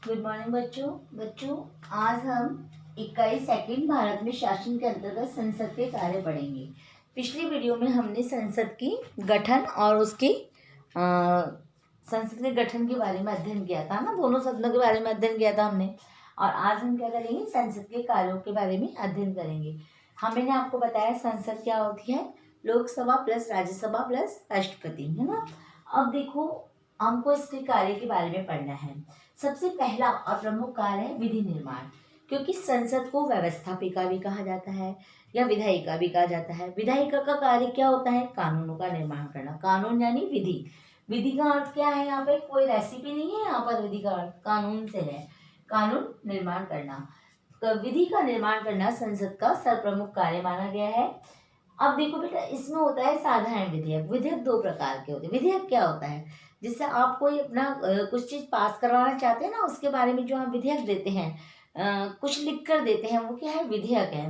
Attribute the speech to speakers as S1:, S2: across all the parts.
S1: Good morning बच्चों आज हम इकाई सेकंड भारत में शासन के अंतर्गत संसद के कार्य पढ़ेंगे। पिछली वीडियो में हमने संसद की गठन और उसकी संसद के गठन के बारे में अध्ययन किया था ना, दोनों सदनों के बारे में अध्ययन किया था हमने। और आज हम क्या करेंगे, संसद के कार्यों के बारे में अध्ययन करेंगे। मैंने आपको बताया संसद क्या होती है, लोकसभा प्लस राज्यसभा प्लस राष्ट्रपति, है ना। अब देखो, हमको इसके कार्य के बारे में पढ़ना है। सबसे पहला और प्रमुख कार्य है विधि निर्माण, क्योंकि संसद को व्यवस्थापिका भी कहा जाता है या विधायिका भी कहा जाता है। विधायिका का कार्य क्या होता है, कानूनों का निर्माण करना। कानून यानी विधि। विधि का अर्थ क्या है, यहाँ पे कोई रेसिपी नहीं है, यहाँ पर विधि का अर्थ कानून से है। कानून निर्माण करना, तो विधि का निर्माण करना संसद का सर्वप्रमुख कार्य माना गया है। अब देखो बेटा, इसमें होता है साधारण विधेयक। विधेयक दो प्रकार के होते हैं। विधेयक क्या होता है, जिससे आप कोई अपना कुछ चीज पास करवाना चाहते हैं ना, उसके बारे में जो हम विधेयक देते हैं, कुछ लिख कर देते हैं, वो क्या है, विधेयक है।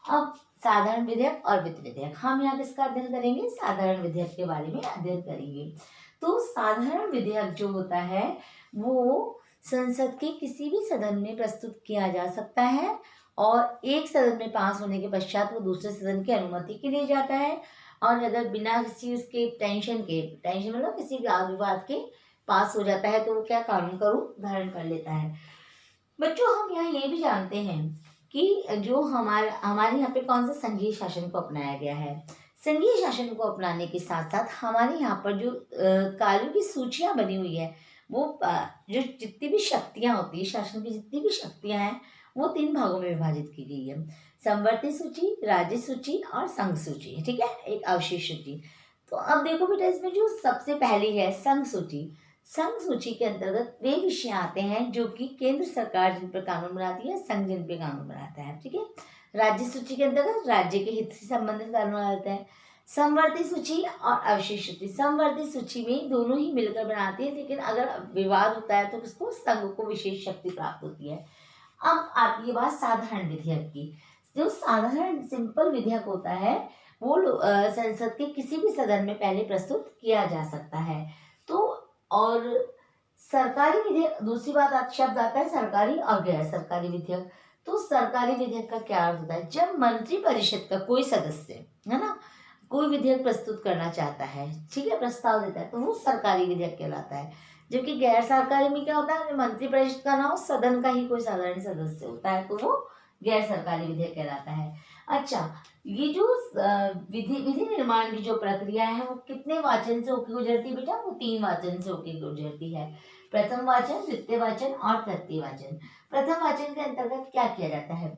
S1: अब साधारण विधेयक और वित्त विधेयक, हम यहाँ किसका अध्ययन करेंगे, साधारण विधेयक के बारे में अध्ययन करेंगे। तो साधारण विधेयक जो होता है वो संसद के किसी भी सदन में प्रस्तुत किया जा सकता है और एक सदन में पास होने के पश्चात वो दूसरे सदन की अनुमति के लिए जाता है। और अगर बिना किसी उसके टेंशन मतलब किसी वाद विवाद के पास हो जाता है तो वो क्या, कानून का रूप धारण कर लेता है। बच्चों, हम यहाँ ये भी जानते हैं कि जो हमारे यहाँ पे कौन सा संघीय शासन को अपनाया गया है। संघीय शासन को अपनाने के साथ साथ हमारे यहाँ पर जो कार्यों की सूचियां बनी हुई है, वो जो जितनी भी शक्तियां होती है, शासन की जितनी भी शक्तियां हैं, वो 3 भागों में विभाजित की गई है। संवर्ती सूची, राज्य सूची और संघ सूची, ठीक है, एक अवशेष सूची। तो अब देखो बेटा, इसमें जो सबसे पहली है संघ सूची। संघ सूची के अंतर्गत वे विषय आते हैं जो कि केंद्र सरकार जिन पर कानून बनाती है, संघ जिन पर कानून बनाता है, ठीक है। राज्य सूची के अंतर्गत राज्य के हित से संबंधित कानून आते हैं। समवर्ती सूची और अवशेष सूची, समवर्ती सूची में दोनों ही मिलकर बनाती है, लेकिन अगर विवाद होता है तो किसको, संघ को विशेष शक्ति प्राप्त होती है। अब आती है बात साधारण विधेयक की। जो साधारण सिंपल विधेयक होता है वो संसद के किसी भी सदन में पहले प्रस्तुत किया जा सकता है। तो और सरकारी विधेयक, दूसरी बात शब्द आता है सरकारी और गैर सरकारी विधेयक। तो सरकारी विधेयक का क्या अर्थ होता है, जब मंत्री परिषद का कोई सदस्य, है ना, कोई विधेयक प्रस्तुत करना चाहता है, ठीक है, प्रस्ताव देता है, तो वो सरकारी विधेयक कहलाता है। जबकि गैर सरकारी में क्या होता है, मंत्री परिषद का ना हो, सदन का ही कोई साधारण सदस्य होता है, तो वो गैर सरकारी विधेयक कहलाता है। अच्छा, ये जो विधि निर्माण की जो प्रक्रिया है वो कितने वाचन से होकर गुजरती है बेटा, वो 3 वाचन से होकर गुजरती है। प्रथम वाचन, द्वितीय वाचन और तृतीय वाचन। प्रथम वाचन के अंतर्गत क्या किया जाता है,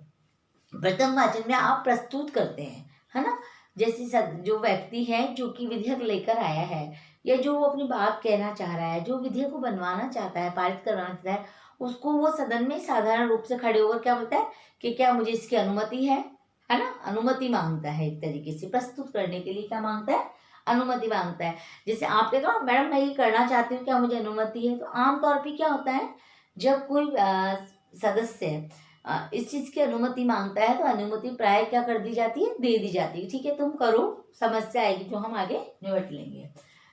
S1: प्रथम वाचन में आप प्रस्तुत करते हैं, है ना। जैसे जो व्यक्ति है जो कि विधेयक लेकर आया है या जो वो अपनी बात कहना चाह रहा है, जो विधेयक को बनवाना चाहता है, पारित करवाना चाहता है, उसको वो सदन में साधारण रूप से खड़े होकर क्या बोलता है कि क्या मुझे इसकी अनुमति है ना। अनुमति मांगता है, एक तरीके से प्रस्तुत करने के लिए क्या मांगता है, अनुमति मांगता है। जैसे आप कहते हो मैडम मैं ये करना चाहती हूँ, क्या मुझे अनुमति है। तो आमतौर पर क्या होता है, जब कोई सदस्य इस चीज की अनुमति मांगता है तो अनुमति प्राय क्या कर दी जाती है, दे दी जाती है, ठीक है, तुम करो, समस्या आएगी जो हम आगे निपट लेंगे।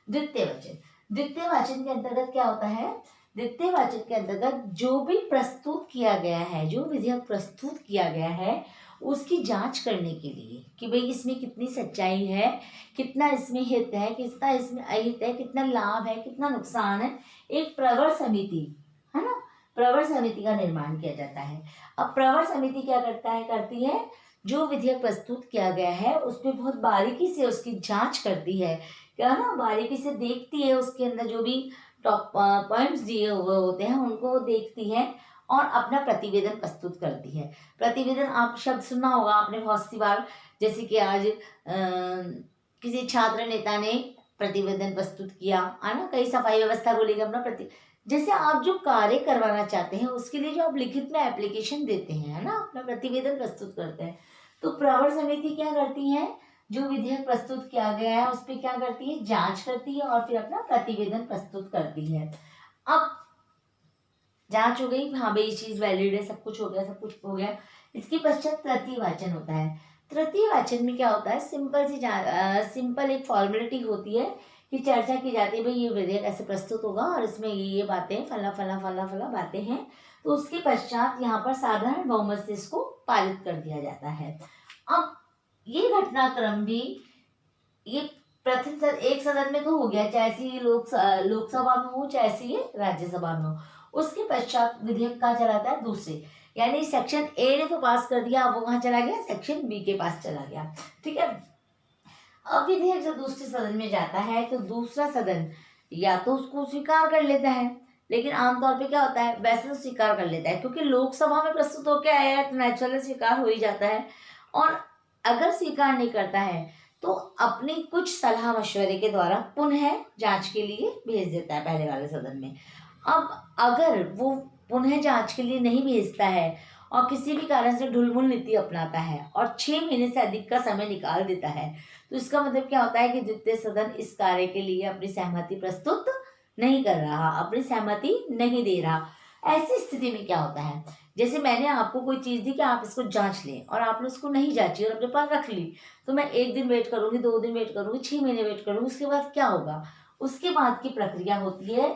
S1: द्वितीय वाचन, द्वितीय वाचन के अंतर्गत क्या होता है, द्वितीय वाचन के अंतर्गत जो भी प्रस्तुत किया गया है, जो विधेयक प्रस्तुत किया गया है, उसकी जांच करने के लिए कि भाई इसमें कितनी सच्चाई है, कितना इसमें हित है, कितना इसमें अहित है, कितना लाभ है, कितना नुकसान है, एक प्रवर समिति, है ना, प्रवर समिति का निर्माण किया जाता है। अब प्रवर समिति क्या करती है, जो विधेयक प्रस्तुत किया गया है उस पर बहुत बारीकी से उसकी जांच करती है, क्या ना, बारीकी से देखती है, उसके अंदर जो भी टॉप पॉइंट्स दिए हुए होते हैं उनको देखती है और अपना प्रतिवेदन प्रस्तुत करती है। प्रतिवेदन, आप शब्द सुना होगा आपने बहुत सी बार, जैसे कि आज किसी छात्र नेता ने प्रतिवेदन प्रस्तुत किया, है ना, कई सफाई व्यवस्था को लेकर अपना जैसे आप जो कार्य करवाना चाहते हैं उसके लिए जो आप लिखित में एप्लीकेशन देते हैं, है ना, अपना प्रतिवेदन प्रस्तुत करते हैं, तो प्रवर समिति क्या करती है, जो विधेयक प्रस्तुत किया गया है उस पर क्या करती है, जांच करती है और फिर अपना प्रतिवेदन प्रस्तुत करती है। अब जांच हो गई, हाँ भाई ये चीज वैलिड है, सब कुछ हो गया, सब कुछ हो गया, इसके पश्चात तृतीय वाचन होता है। तृतीय वाचन में क्या होता है, सिंपल एक फॉर्मेलिटी होती है कि चर्चा की जाती है भाई ये विधेयक ऐसे प्रस्तुत होगा और इसमें ये बातें फला फला फला फला बातें हैं, तो उसके पश्चात यहाँ पर साधारण बहुमत से इसको पारित कर दिया जाता है। अब ये घटनाक्रम भी ये प्रथम एक सदन में तो हो गया, चाहे ये लोकसभा में हो चाहे ये राज्यसभा में हो, उसके पश्चात विधेयक कहाँ चला जाता है, दूसरे, यानी सेक्शन ए ने तो पास कर दिया, वो कहाँ चला गया, सेक्शन बी के पास चला गया। ठीक है, अब विधेयक जब दूसरे सदन में जाता है तो दूसरा सदन या तो उसको स्वीकार कर लेता है, लेकिन आमतौर पे क्या होता है, वैसे तो स्वीकार कर लेता है क्योंकि लोकसभा में प्रस्तुत होकर आया है तो नेचुरली स्वीकार हो ही जाता है। और अगर स्वीकार नहीं करता है तो अपनी कुछ सलाह मशवरे के द्वारा पुनः जांच के लिए भेज देता है पहले वाले सदन में। अब अगर वो पुनः जांच के लिए नहीं भेजता है और किसी भी कारण से ढुलमुल नीति अपनाता है और 6 महीने से अधिक का समय निकाल देता है, तो इसका मतलब क्या होता है कि द्वितीय सदन इस कार्य के लिए अपनी सहमति प्रस्तुत नहीं कर रहा, अपनी सहमति नहीं दे रहा। ऐसी स्थिति में क्या होता है, जैसे मैंने आपको कोई चीज़ दी कि आप इसको जांच लें और आपने उसको नहीं जांची और अपने पास रख ली, तो मैं 1 दिन वेट करूंगी, 2 दिन वेट करूंगी, 6 महीने वेट करूंगी, उसके बाद क्या होगा, उसके बाद की प्रक्रिया होती है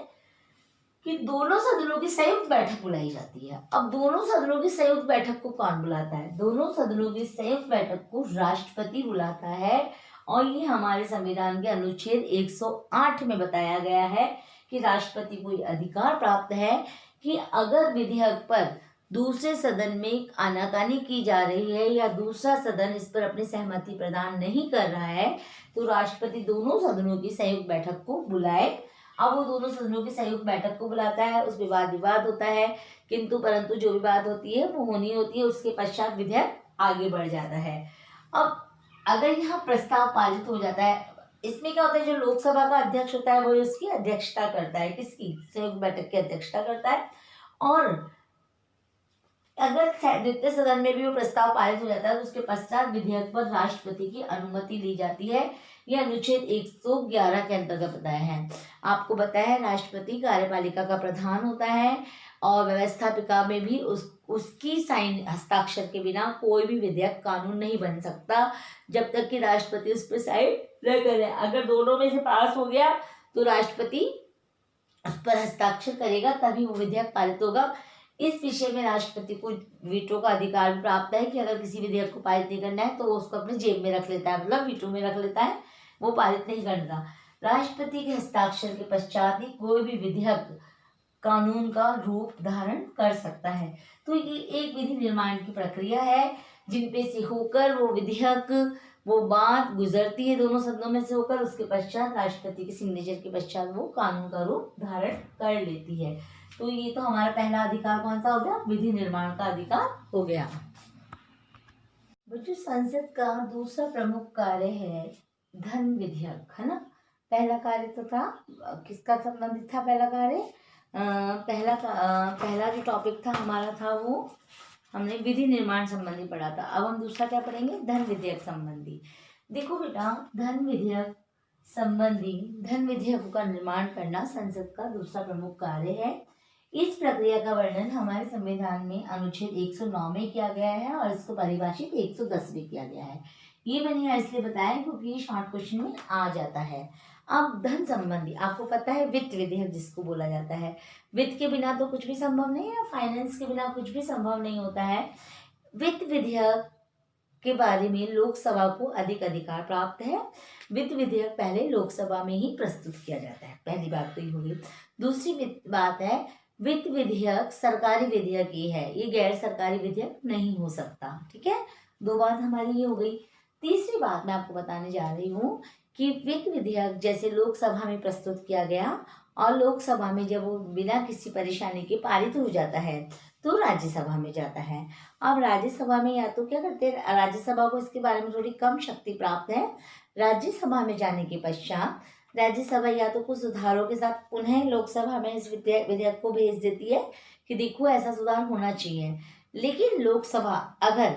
S1: कि दोनों सदनों की संयुक्त बैठक बुलाई जाती है। अब दोनों सदनों की संयुक्त बैठक को कौन बुलाता है, दोनों सदनों की संयुक्त बैठक को राष्ट्रपति बुलाता है। और ये हमारे संविधान के अनुच्छेद 108 में बताया गया है कि राष्ट्रपति को ये अधिकार प्राप्त है कि अगर विधेयक पर दूसरे सदन में आनाकानी की जा रही है या दूसरा सदन इस पर अपनी सहमति प्रदान नहीं कर रहा है, तो राष्ट्रपति दोनों सदनों की संयुक्त बैठक को बुलाए। अब वो दोनों सदनों की संयुक्त बैठक को बुलाता है, उस विवाद विवाद होता है, किंतु परंतु जो भी बात होती है वो होनी होती है, उसके पश्चात विधेयक आगे बढ़ जाता है। अब अगर यहाँ प्रस्ताव पारित हो जाता है, इसमें क्या होता है, जो लोकसभा का अध्यक्ष होता है वो उसकी अध्यक्षता करता है, किसकी, संयुक्त बैठक की अध्यक्षता करता है। और अगर द्वितीय सदन में भी वो प्रस्ताव पारित हो जाता है तो उसके पश्चात विधेयक पर राष्ट्रपति की अनुमति ली जाती है। यह अनुच्छेद 111 के अंतर्गत बताया है। आपको बताया है राष्ट्रपति कार्यपालिका का प्रधान होता है और व्यवस्थापिका में भी उसकी साइन हस्ताक्षर के बिना कोई भी विधेयक कानून नहीं बन सकता जब तक कि राष्ट्रपति उस पर साइन न करे। अगर दोनों में से पास हो गया तो राष्ट्रपति उस पर हस्ताक्षर करेगा तभी वो विधेयक पारित होगा। इस विषय में राष्ट्रपति को वीटो का अधिकार भी प्राप्त है कि अगर किसी विधेयक को पारित नहीं करना है तो वो उसको अपने जेब में रख लेता है, मतलब वीटो में रख लेता है, वो पारित नहीं करता। राष्ट्रपति के हस्ताक्षर के पश्चात ही कोई भी विधेयक कानून का रूप धारण कर सकता है। तो ये एक विधि निर्माण की प्रक्रिया है जिनपे से होकर वो विधेयक, वो बात गुजरती है दोनों सदनों में से होकर, उसके पश्चात राष्ट्रपति के सिग्नेचर के पश्चात वो कानून का रूप धारण कर लेती है। तो ये तो हमारा पहला अधिकार कौन सा हो गया, विधि निर्माण का अधिकार हो गया। बच्चों, संसद का दूसरा प्रमुख कार्य है धन विधेयक, है ना। पहला कार्य तो था किसका संबंधित था, पहला कार्य पहला जो टॉपिक था हमारा था वो हमने विधि निर्माण संबंधी पढ़ा था। अब हम दूसरा क्या पढ़ेंगे, धन विधेयक संबंधी। देखो बेटा, धन विधेयक संबंधी धन विधेयकों का निर्माण करना संसद का दूसरा प्रमुख कार्य है। इस प्रक्रिया का वर्णन हमारे संविधान में अनुच्छेद 109 में किया गया है और इसको परिभाषित 110 में किया गया है। ये मैंने यहाँ इसलिए बताया क्योंकि ये शॉर्ट क्वेश्चन में आ जाता है। अब धन संबंधी आपको पता है वित्त विधेयक जिसको बोला जाता है। वित्त के बिना तो कुछ भी संभव नहीं है, फाइनेंस के बिना कुछ भी संभव नहीं होता है। वित्त विधेयक के बारे में लोकसभा को अधिक अधिकार प्राप्त है। वित्त विधेयक पहले लोकसभा में ही प्रस्तुत किया जाता है, पहली बात तो ये होगी। दूसरी बात है, वित्त विधेयक सरकारी विधेयक ये है, ये गैर सरकारी विधेयक नहीं हो सकता। ठीक है, दो बात हमारी ये हो गई। तीसरी बात मैं आपको बताने जा रही हूँ कि वित्त विधेयक जैसे लोकसभा में प्रस्तुत किया गया और लोकसभा में जब वो बिना किसी परेशानी के पारित हो जाता है तो राज्यसभा में जाता है। अब राज्यसभा में या तो क्या करते हैं, राज्यसभा को इसके बारे में थोड़ी कम शक्ति प्राप्त है। राज्यसभा में जाने के पश्चात राज्यसभा या तो कुछ सुधारों के साथ पुनः लोकसभा में इस विधेयक को भेज देती है कि देखो ऐसा सुधार होना चाहिए। लेकिन लोकसभा अगर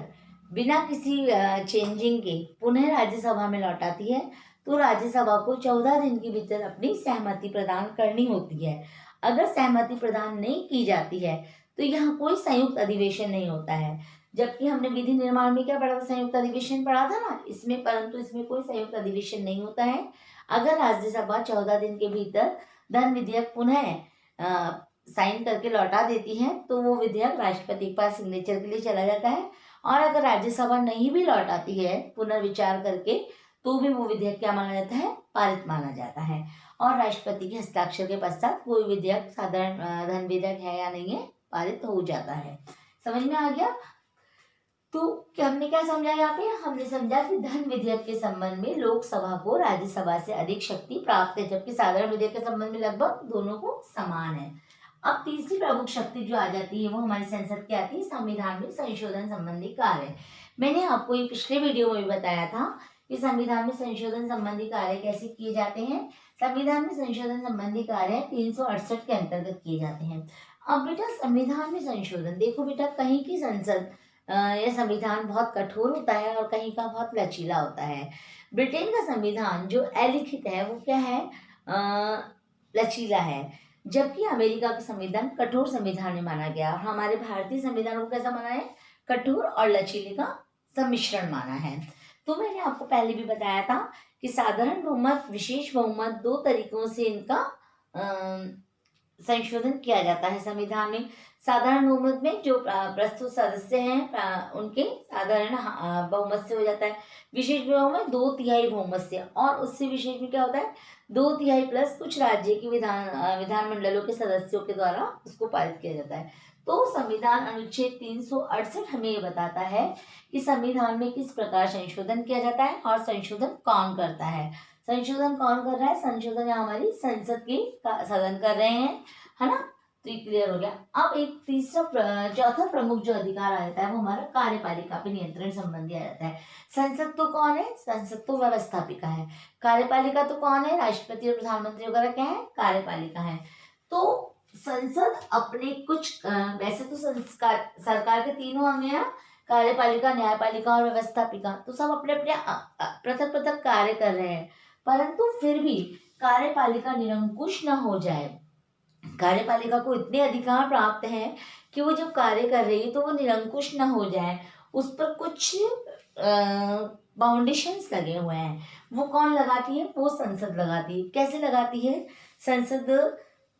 S1: बिना किसी चेंजिंग के पुनः राज्यसभा में लौटाती है तो राज्यसभा को 14 दिन के भीतर अपनी सहमति प्रदान करनी होती है। अगर सहमति प्रदान नहीं की जाती है तो यहाँ कोई संयुक्त अधिवेशन नहीं होता है। जबकि हमने विधि निर्माण में क्या पढ़ा था, संयुक्त अधिवेशन पढ़ा था ना इसमें, परंतु इसमें कोई संयुक्त अधिवेशन नहीं होता है। अगर राज्यसभा 14 दिन के भीतर धन विधेयक पुनः साइन करके लौटा देती है तो वो विधेयक राष्ट्रपति के पास सिग्नेचर के लिए चला जाता है। और अगर राज्यसभा नहीं भी लौटाती है पुनर्विचार करके तो भी वो विधेयक क्या माना जाता है, पारित माना जाता है। और राष्ट्रपति के हस्ताक्षर के पश्चात कोई विधेयक साधारण धन विधेयक है या नहीं है, पारित हो जाता है। समझ में आ गया? तो क्या हमने क्या समझा यहाँ पे, हमने समझा कि धन विधेयक के संबंध में लोकसभा को राज्यसभा से अधिक शक्ति प्राप्त है, जबकि साधारण विधेयक के संबंध में लगभग दोनों को समान है। अब तीसरी प्रमुख शक्ति जो आ जाती है वो हमारी संसद की आती है, संविधान में संशोधन संबंधी कार्य। मैंने आपको ये पिछले वीडियो में भी बताया था कि संविधान में संशोधन संबंधी कार्य कैसे किए जाते हैं। संविधान में संशोधन संबंधी कार्य 368 के अंतर्गत किए जाते हैं। अब बेटा संविधान में संशोधन देखो बेटा, कहीं की संसद यह संविधान बहुत कठोर होता है और कहीं का बहुत लचीला होता है। ब्रिटेन का संविधान जो अलिखित है वो क्या है, लचीला है, जबकि अमेरिका का संविधान कठोर संविधान में माना गया और हमारे भारतीय संविधान को कैसा माना है, कठोर और लचीले का सम्मिश्रण माना है। तो मैंने आपको पहले भी बताया था कि साधारण बहुमत, विशेष बहुमत, दो तरीकों से इनका संशोधन किया जाता है संविधान में। साधारण बहुमत में जो प्रस्तुत सदस्य हैं उनके साधारण बहुमत से हो जाता है। विशेष बहुमत 2/3 बहुमत से, और उससे विशेष में क्या होता है, 2/3 प्लस कुछ राज्य के विधानमंडलों के सदस्यों के द्वारा उसको पारित किया जाता है। तो संविधान अनुच्छेद 368 हमें ये बताता है कि संविधान में किस प्रकार संशोधन किया जाता है और संशोधन कौन करता है। संशोधन कौन कर रहा है, संशोधन हमारी संसद के सदन कर रहे हैं, है ना। तो ये क्लियर हो गया। अब एक चौथा प्रमुख जो अधिकार आ जाता है वो हमारा कार्यपालिका पे नियंत्रण संबंधी आ जाता है। संसद तो कौन है, संसद तो व्यवस्थापिका है। कार्यपालिका तो कौन है, राष्ट्रपति और प्रधानमंत्री वगैरह क्या है, कार्यपालिका है। तो संसद अपने कुछ वैसे तो सरकार के तीनों अंग हैं, कार्यपालिका, न्यायपालिका और व्यवस्थापिका, तो सब अपने अपने पृथक पृथक कार्य कर रहे हैं, परंतु फिर भी कार्यपालिका निरंकुश न हो जाए। कार्यपालिका को इतने अधिकार प्राप्त हैं कि वो जब कार्य कर रही है तो वो निरंकुश न हो जाए, उस पर कुछ बाउंडेशंस लगे हुए हैं। वो कौन लगाती है, वो संसद लगाती है। कैसे लगाती है, संसद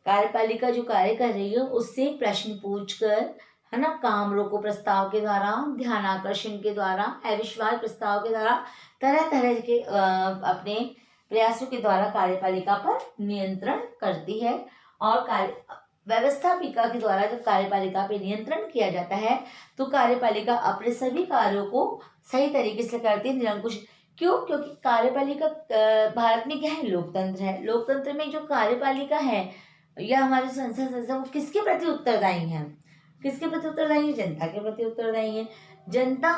S1: कार्यपालिका जो कार्य कर रही है उससे प्रश्न पूछकर, है ना, काम रोको प्रस्ताव के द्वारा, ध्यान आकर्षण के द्वारा, अविश्वास प्रस्ताव के द्वारा, तरह तरह के अपने प्रयासों के द्वारा कार्यपालिका पर नियंत्रण करती है। और व्यवस्थापिका के द्वारा जब कार्यपालिका पे नियंत्रण किया जाता है तो कार्यपालिका अपने सभी कार्यों को सही तरीके से करती है, निरंकुश। क्यों, क्योंकि कार्यपालिका भारत में क्या है, लोकतंत्र है। लोकतंत्र में जो कार्यपालिका है या हमारे संसद सदस्य वो किसके प्रति उत्तरदायी है, किसके प्रति उत्तरदायी है, जनता के प्रति उत्तरदायी है। जनता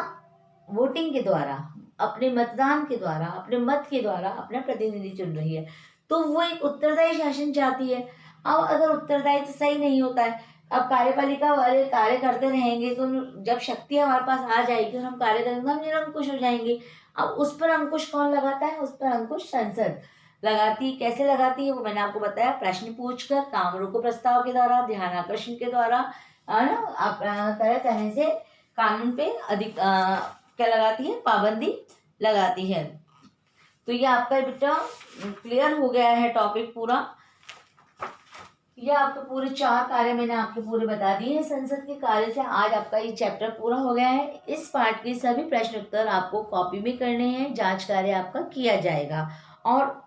S1: वोटिंग के द्वारा, अपने मतदान के द्वारा, अपने मत के द्वारा अपना प्रतिनिधि चुन रही है, तो वो एक उत्तरदायी शासन चाहती है। अब अगर उत्तरदायित्व सही नहीं होता है, अब कार्यपालिका वाले कार्य करते रहेंगे तो जब शक्ति हमारे पास आ जाएगी और हम कार्य करेंगे हम निरंकुश हो जाएंगे। अब उस पर अंकुश कौन लगाता है, उस पर अंकुश संसद लगाती है। कैसे लगाती है वो मैंने आपको बताया, प्रश्न पूछकर, काम रोको प्रस्ताव के द्वारा, ध्यान आकर्षण के द्वारा, है ना, तरह तरह से कानून पे अधिक क्या लगाती है, पाबंदी लगाती है। तो ये आपका बेटा क्लियर हो गया है टॉपिक पूरा। ये आपके पूरे 4 कार्य मैंने आपके पूरे बता दिए हैं संसद के कार्य से। आज आपका ये चैप्टर पूरा हो गया है। इस पार्ट के सभी प्रश्न उत्तर आपको कॉपी में करने हैं, जांच कार्य आपका किया जाएगा और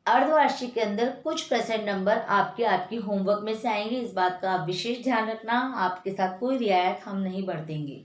S1: अर्धवार्षिक के अंदर कुछ % नंबर आपके होमवर्क में से आएंगे। इस बात का आप विशेष ध्यान रखना, आपके साथ कोई रियायत हम नहीं बरतेंगे।